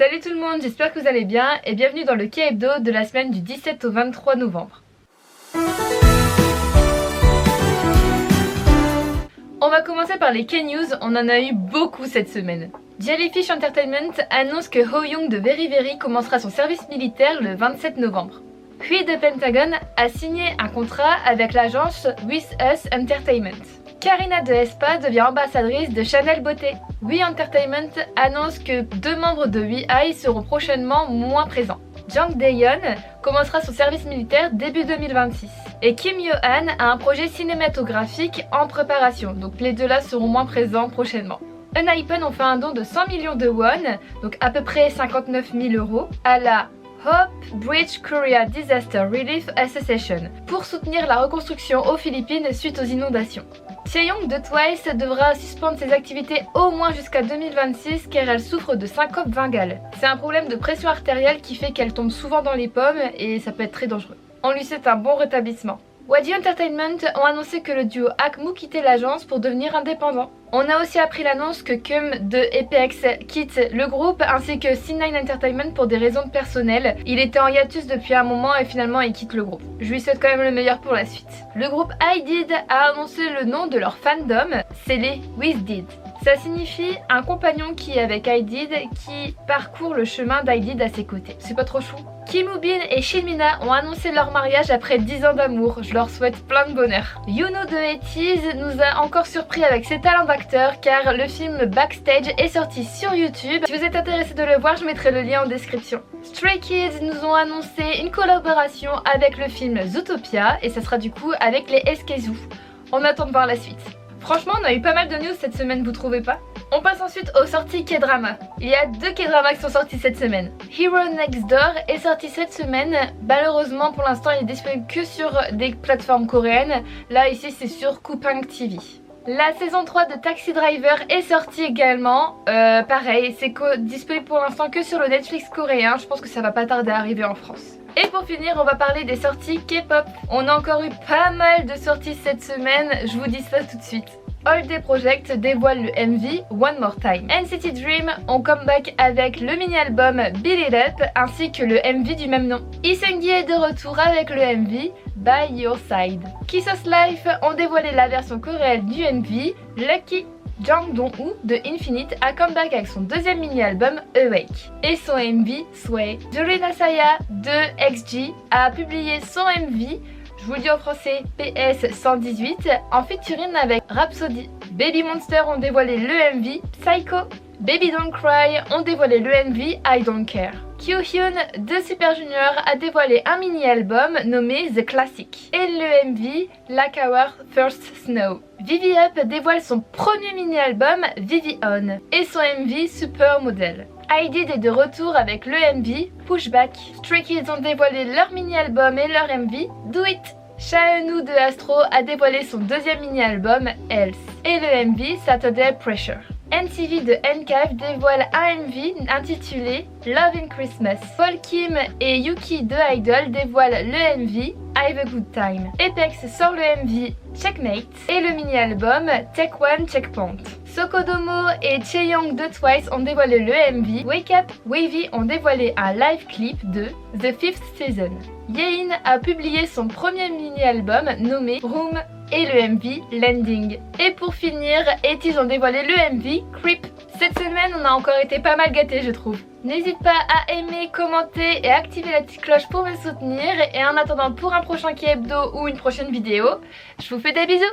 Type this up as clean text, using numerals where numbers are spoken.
Salut tout le monde, j'espère que vous allez bien et bienvenue dans le K-Hebdo de la semaine du 17 au 23 novembre. On va commencer par les K-News, on en a eu beaucoup cette semaine. Jellyfish Entertainment annonce que Ho Young de Very Very commencera son service militaire le 27 novembre. Puis The Pentagon a signé un contrat avec l'agence With Us Entertainment. Karina de Espa devient ambassadrice de Chanel Beauté. We Entertainment annonce que 2 membres de WeEye seront prochainement moins présents. Jang Dae-yeon commencera son service militaire début 2026. Et Kim Yo-han a un projet cinématographique en préparation, donc les deux là seront moins présents prochainement. Enhypen ont fait un don de 100 millions de won, donc à peu près 59 000 €, à la Hope Bridge Korea Disaster Relief Association pour soutenir la reconstruction aux Philippines suite aux inondations. Chaeyoung de Twice devra suspendre ses activités au moins jusqu'à 2026 car elle souffre de syncope vingale. C'est un problème de pression artérielle qui fait qu'elle tombe souvent dans les pommes et ça peut être très dangereux. On lui souhaite un bon rétablissement. YG Entertainment ont annoncé que le duo Akmu quittait l'agence pour devenir indépendant. On a aussi appris l'annonce que Kum de Apex quitte le groupe ainsi que C9 Entertainment pour des raisons personnelles. Il était en hiatus depuis un moment et finalement il quitte le groupe. Je lui souhaite quand même le meilleur pour la suite. Le groupe IDID a annoncé le nom de leur fandom, c'est les WizDid. Ça signifie un compagnon qui est avec IDID qui parcourt le chemin d'IDID à ses côtés. C'est pas trop chou? Kim Woo-bin et Shin Mina ont annoncé leur mariage après 10 ans d'amour. Je leur souhaite plein de bonheur. Yuno de ATEEZ nous a encore surpris avec ses talents d'acteur car le film Backstage est sorti sur YouTube. Si vous êtes intéressé de le voir, je mettrai le lien en description. Stray Kids nous ont annoncé une collaboration avec le film Zootopia et ça sera du coup avec les SK-Zoo. On attend de voir la suite. Franchement, on a eu pas mal de news cette semaine, vous trouvez pas? On passe ensuite aux sorties K-drama. Il y a 2 K-dramas qui sont sortis cette semaine. Hero Next Door est sorti cette semaine. Malheureusement, pour l'instant, il est disponible que sur des plateformes coréennes. Là, ici, c'est sur Coupang TV. La saison 3 de Taxi Driver est sortie également. Pareil, c'est disponible pour l'instant que sur le Netflix coréen. Je pense que ça va pas tarder à arriver en France. Et pour finir, on va parler des sorties K-pop. On a encore eu pas mal de sorties cette semaine, je vous dis ça tout de suite. All Day Project dévoile le MV One More Time. NCT Dream ont comeback avec le mini-album Beat It Up ainsi que le MV du même nom. Iseungi est de retour avec le MV By Your Side. Kissos Life ont dévoilé la version coréenne du MV Lucky. Jang Dong-woo de Infinite a comeback avec son deuxième mini-album Awake et son MV Sway. Jorina Saya de XG a publié son MV, je vous le dis en français, PS 118, en featuring avec Rhapsody. Baby Monster ont dévoilé le MV Psycho. Baby Don't Cry ont dévoilé le MV I Don't Care. Kyohyun de Super Junior a dévoilé un mini-album nommé The Classic et le MV Like Our First Snow. Vivi Up dévoile son premier mini-album Vivi On et son MV Supermodel. IDID est de retour avec le MV Pushback. Stray Kids ont dévoilé leur mini-album et leur MV Do It. Shaeun de Astro a dévoilé son deuxième mini-album Else et le MV Saturday Pressure. NCV de NCAF dévoile un MV intitulé Love in Christmas. Paul Kim et Yuki de Idol dévoilent le MV Have a Good Time. Apex sort le MV Checkmate et le mini-album Take One Checkpoint. Sokodomo et Chaeyoung de Twice ont dévoilé le MV Wake Up. Wavy ont dévoilé un live clip de The Fifth Season. Yein a publié son premier mini-album nommé Room et le MV Landing. Et pour finir, ATEEZ ont dévoilé le MV Creep. Cette semaine, on a encore été pas mal gâtés, je trouve. N'hésite pas à aimer, commenter et activer la petite cloche pour me soutenir. Et en attendant pour un prochain K-Hebdo ou une prochaine vidéo, je vous fais des bisous.